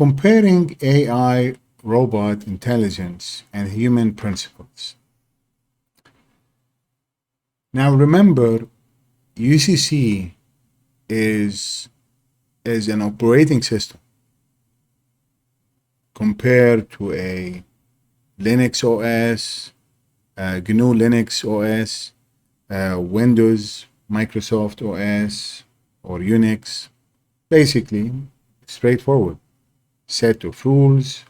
comparing AI robot intelligence and human principles. Now remember, UCC is an operating system compared to a Linux OS, GNU Linux OS, Windows, Microsoft OS, or Unix. Basically, straightforward set of rules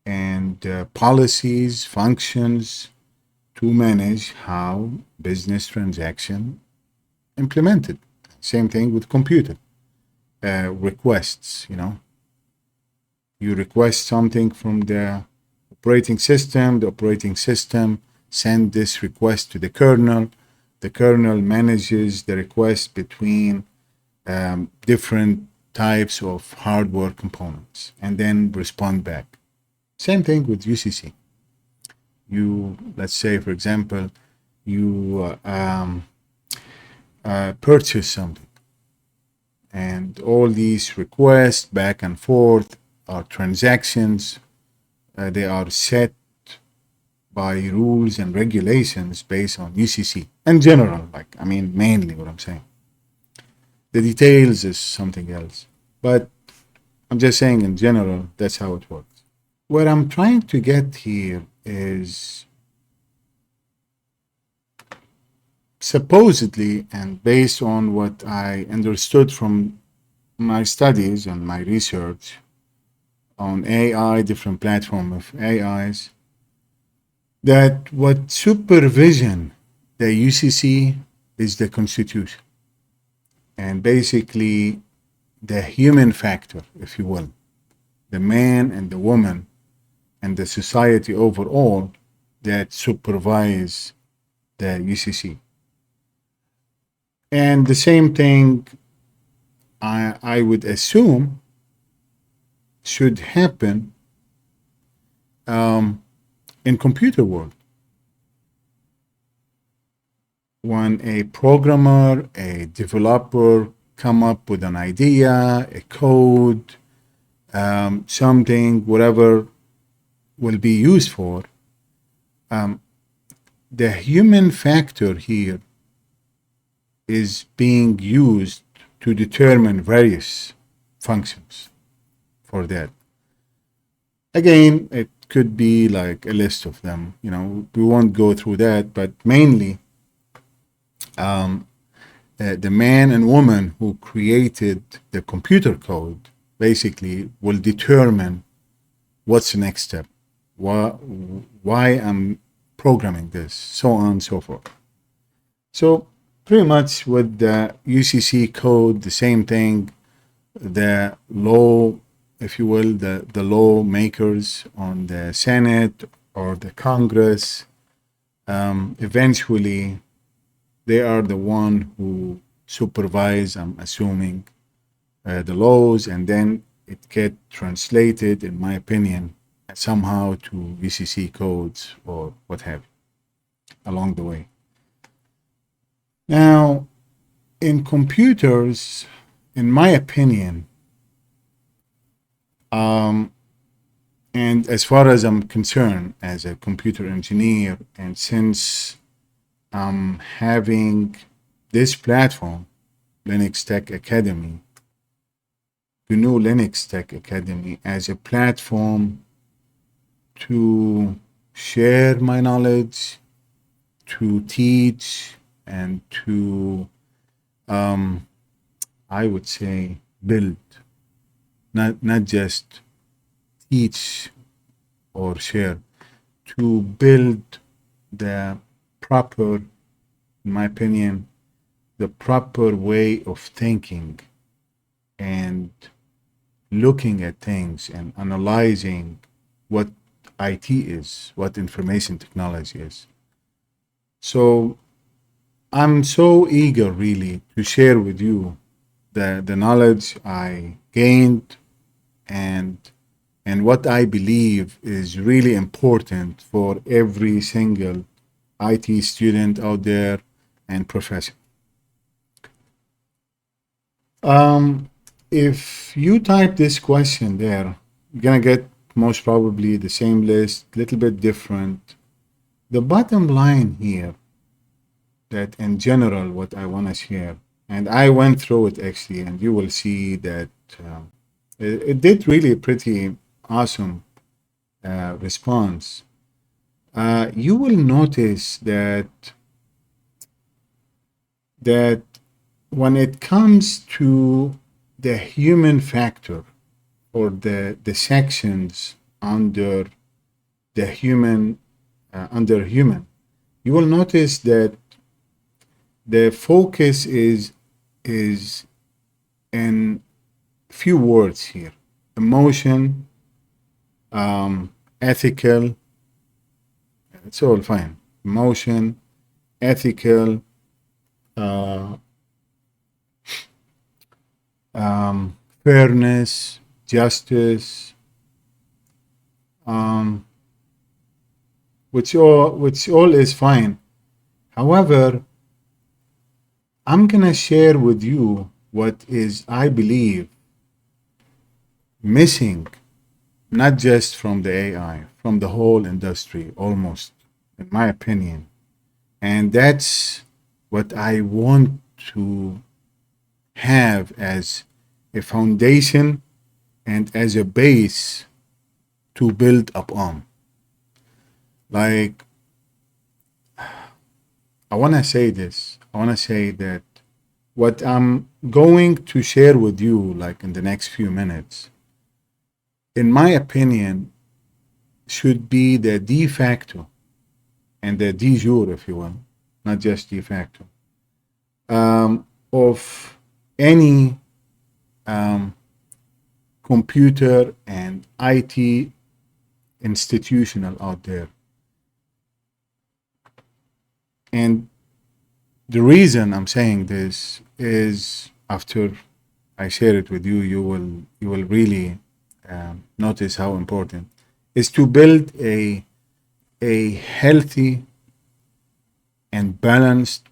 and policies, functions to manage how business transaction implemented. Same thing with computer requests. You request something from the operating system. The operating system send this request to the kernel. The kernel manages the request between different types of hardware components and then respond back. Same thing with UCC. Let's say, for example, you purchase something, and all these requests back and forth are transactions. They are set by rules and regulations based on UCC in general, mainly what I'm saying. The details is something else, but I'm just saying in general, that's how it works. What I'm trying to get here is supposedly, and based on what I understood from my studies and my research on AI, different platform of AIs, that what supervision the UCC is the Constitution. And basically the human factor, if you will, the man and the woman and the society overall that supervise the UCC. And the same thing I would assume should happen in computer world. When a programmer, a developer come up with an idea, a code, something, whatever will be used for, the human factor here is being used to determine various functions for that. Again, it could be like a list of them. We won't go through that, but mainly the man and woman who created the computer code basically will determine what's the next step, why I'm programming this, so on and so forth. So pretty much with the UCC code, the same thing, the law, if you will, the lawmakers on the Senate or the Congress, eventually they are the one who supervise, I'm assuming, the laws, and then it get translated, in my opinion, somehow to UCC codes or what have you along the way. Now, in computers, in my opinion, and as far as I'm concerned as a computer engineer, and since I'm having this platform, Linux Tech Academy, GNU Linux Tech Academy, as a platform to share my knowledge, to teach, and to, I would say, build, not just teach or share, to build the proper, in my opinion, the proper way of thinking and looking at things and analyzing what IT is, what information technology is. So I'm so eager really to share with you the knowledge I gained and what I believe is really important for every single IT student out there and professional. If you type this question there, You're gonna get most probably the same list, little bit different. The bottom line here, that in general, what I want to share, and I went through it actually, and you will see that it did really pretty awesome response. You will notice that when it comes to the human factor, or the sections under the human, under human, you will notice that the focus is in few words here: emotion, ethical. It's all fine. Emotion, ethical, uh, fairness, justice, um, which all is fine. However, I'm gonna share with you what is, I believe, missing, not just from the AI, from the whole industry, almost, in my opinion. And that's what I want to have as a foundation and as a base to build upon. Like, I want to say this. I want to say that what I'm going to share with you, like in the next few minutes, in my opinion, should be the de facto and the de jure, if you will, not just de facto, of any computer and IT institutional out there. And the reason I'm saying this is, after I share it with you, you will really notice how important is to build a healthy and balanced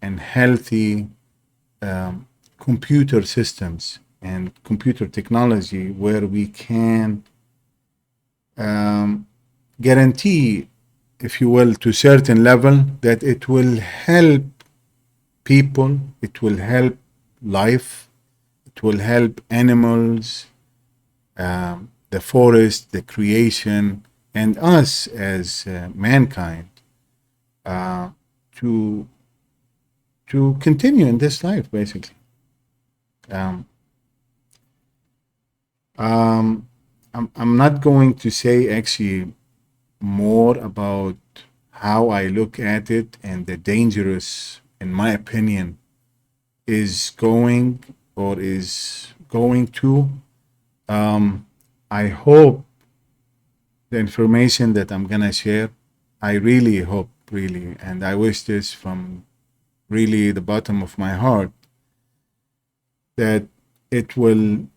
and healthy computer systems and computer technology, where we can guarantee, if you will, to certain level, that it will help people, it will help life, it will help animals, the forest, the creation, and us as mankind, uh, to to continue in this life, basically. Um, I'm not going to say actually more about how I look at it and the dangerous, in my opinion, is going, or is going to. I hope the information that I'm gonna share, I really hope, really, and I wish this from really the bottom of my heart, that it will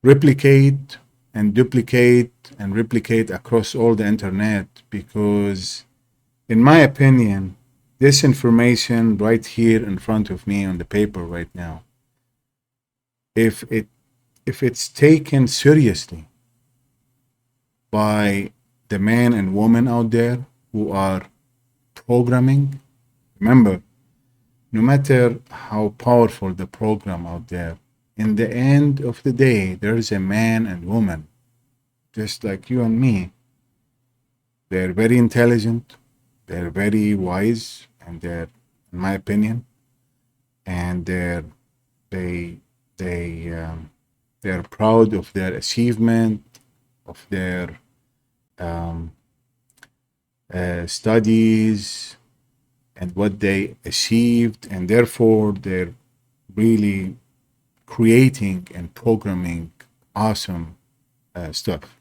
replicate and duplicate and replicate across all the internet, because in my opinion, this information right here in front of me on the paper right now, if it's taken seriously by the men and women out there who are programming, remember, no matter how powerful the program out there, in the end of the day, there's a man and woman, just like you and me. They're very intelligent, they're very wise, and they're, in my opinion, and they they they're proud of their achievement, of their um, studies and what they achieved, and therefore they're really creating and programming awesome stuff.